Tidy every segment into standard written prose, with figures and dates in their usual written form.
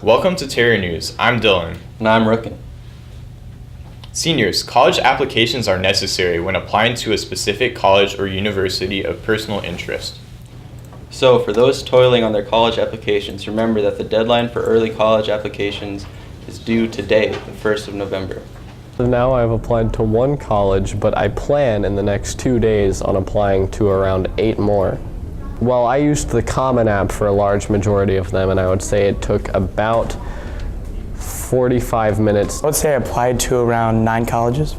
Welcome to Terry News. I'm Dylan. And I'm Rookin. Seniors, college applications are necessary when applying to a specific college or university of personal interest. So, for those toiling on their college applications, remember that the deadline for early college applications is due today, the 1st of November. Now I've applied to one college, but I plan in the next 2 days on applying to around 8 more. Well, I used the Common app for a large majority of them, and I would say it took about 45 minutes. I would say I applied to around 9 colleges.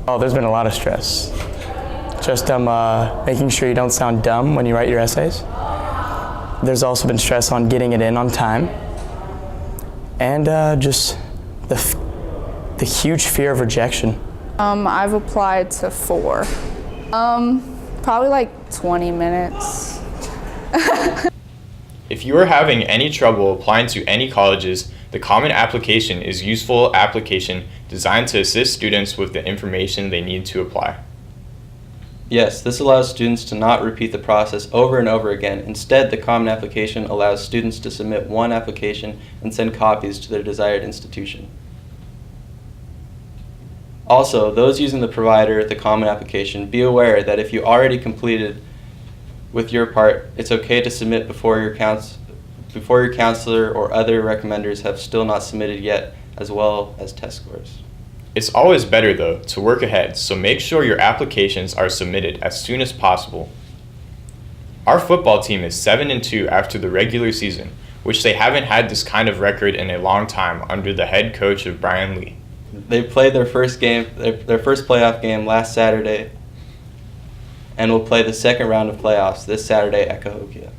Oh, there's been a lot of stress. Just making sure you don't sound dumb when you write your essays. There's also been stress on getting it in on time. And just the huge fear of rejection. I've applied to 4. Probably like 20 minutes. If you are having any trouble applying to any colleges, the Common application is a useful application designed to assist students with the information they need to apply. Yes, this allows students to not repeat the process over and over again. Instead, the Common application allows students to submit one application and send copies to their desired institution. Also, those using the provider, the Common application, be aware that if you already completed with your part, it's okay to submit before your counselor or other recommenders have still not submitted yet, as well as test scores. It's always better, though, to work ahead, so make sure your applications are submitted as soon as possible. Our football team is 7-2 after the regular season, which they haven't had this kind of record in a long time under the head coach of Brian Lee. They played their first playoff game last Saturday, and will play the second round of playoffs this Saturday at Cahokia.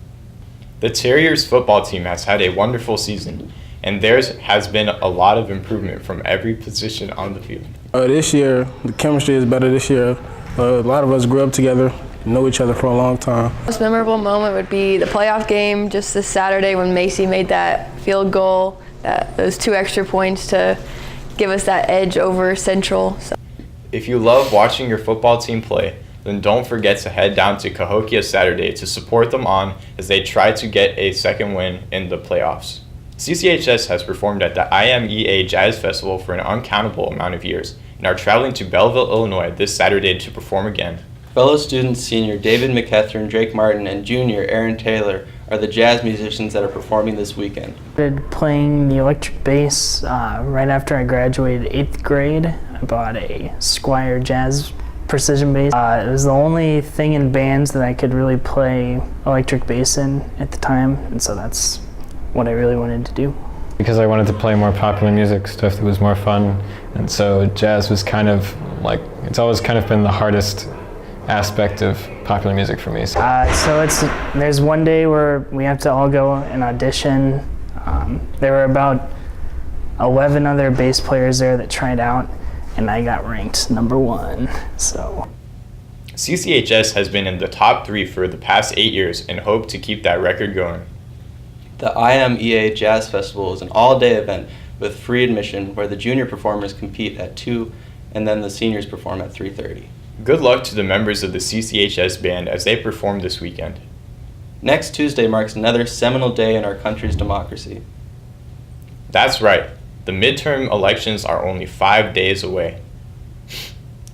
The Terriers football team has had a wonderful season, and theirs has been a lot of improvement from every position on the field. This year, the chemistry is better this year. A lot of us grew up together, know each other for a long time. The most memorable moment would be the playoff game just this Saturday when Macy made that field goal, those 2 extra points to give us that edge over Central. So. If you love watching your football team play, then don't forget to head down to Cahokia Saturday to support them on as they try to get a second win in the playoffs. CCHS has performed at the IMEA Jazz Festival for an uncountable amount of years and are traveling to Belleville, Illinois this Saturday to perform again. Fellow students senior David McKethern, Drake Martin, and junior Aaron Taylor are the jazz musicians that are performing this weekend. I started playing the electric bass right after I graduated 8th grade. I bought a Squier Jazz precision bass. It was the only thing in bands that I could really play electric bass in at the time, and so that's what I really wanted to do. Because I wanted to play more popular music, stuff that was more fun, and so jazz was kind of like, it's always kind of been the hardest aspect of popular music for me. There's one day where we have to all go and audition. There were about 11 other bass players there that tried out, and I got ranked number 1. So CCHS has been in the top 3 for the past 8 years and hope to keep that record going. The IMEA Jazz Festival is an all-day event with free admission where the junior performers compete at 2 and then the seniors perform at 3:30. Good luck to the members of the CCHS band as they perform this weekend. Next Tuesday marks another seminal day in our country's democracy. That's right. The midterm elections are only 5 days away.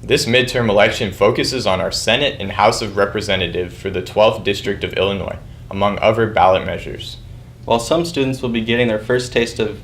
This midterm election focuses on our Senate and House of Representatives for the 12th District of Illinois, among other ballot measures. While some students will be getting their first taste of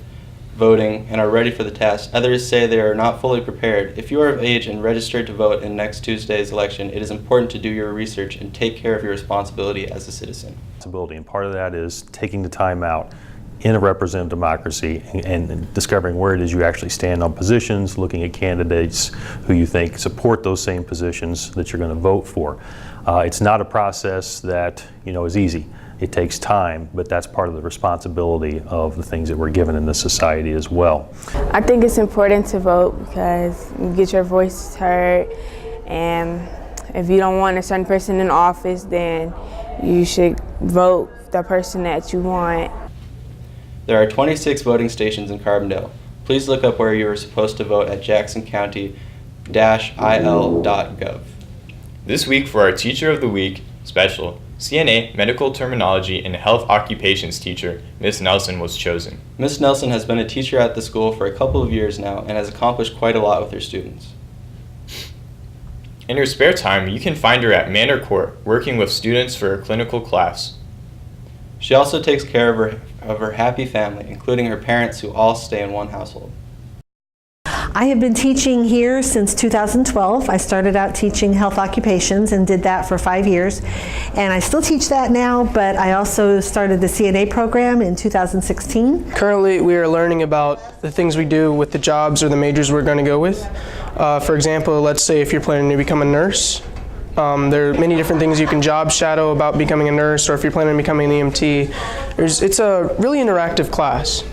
voting and are ready for the task, others say they are not fully prepared. If you are of age and registered to vote in next Tuesday's election, it is important to do your research and take care of your responsibility as a citizen. And part of that is taking the time out in a representative democracy and discovering where it is you actually stand on positions, looking at candidates who you think support those same positions that you're going to vote for. It's not a process that is easy. It takes time, but that's part of the responsibility of the things that we're given in this society as well. I think it's important to vote because you get your voice heard, and if you don't want a certain person in office, then you should vote the person that you want. There are 26 voting stations in Carbondale. Please look up where you are supposed to vote at jacksoncounty-il.gov. This week for our Teacher of the Week special, CNA Medical Terminology and Health Occupations teacher, Miss Nelson, was chosen. Miss Nelson has been a teacher at the school for a couple of years now and has accomplished quite a lot with her students. In her spare time, you can find her at Manor Court, working with students for a clinical class. She also takes care of her happy family, including her parents who all stay in one household. I have been teaching here since 2012. I started out teaching health occupations and did that for 5 years. And I still teach that now, but I also started the CNA program in 2016. Currently, we are learning about the things we do with the jobs or the majors we're going to go with. For example, let's say if you're planning to become a nurse, there are many different things you can job shadow about becoming a nurse, or if you're planning on becoming an EMT. It's a really interactive class.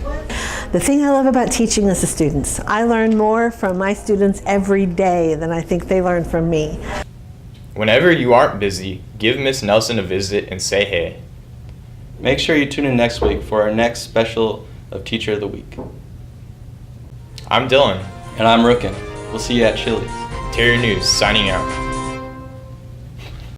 The thing I love about teaching is the students. I learn more from my students every day than I think they learn from me. Whenever you aren't busy, give Miss Nelson a visit and say hey. Make sure you tune in next week for our next special of Teacher of the Week. I'm Dylan. And I'm Rookin. We'll see you at Chili's. Terry News, signing out.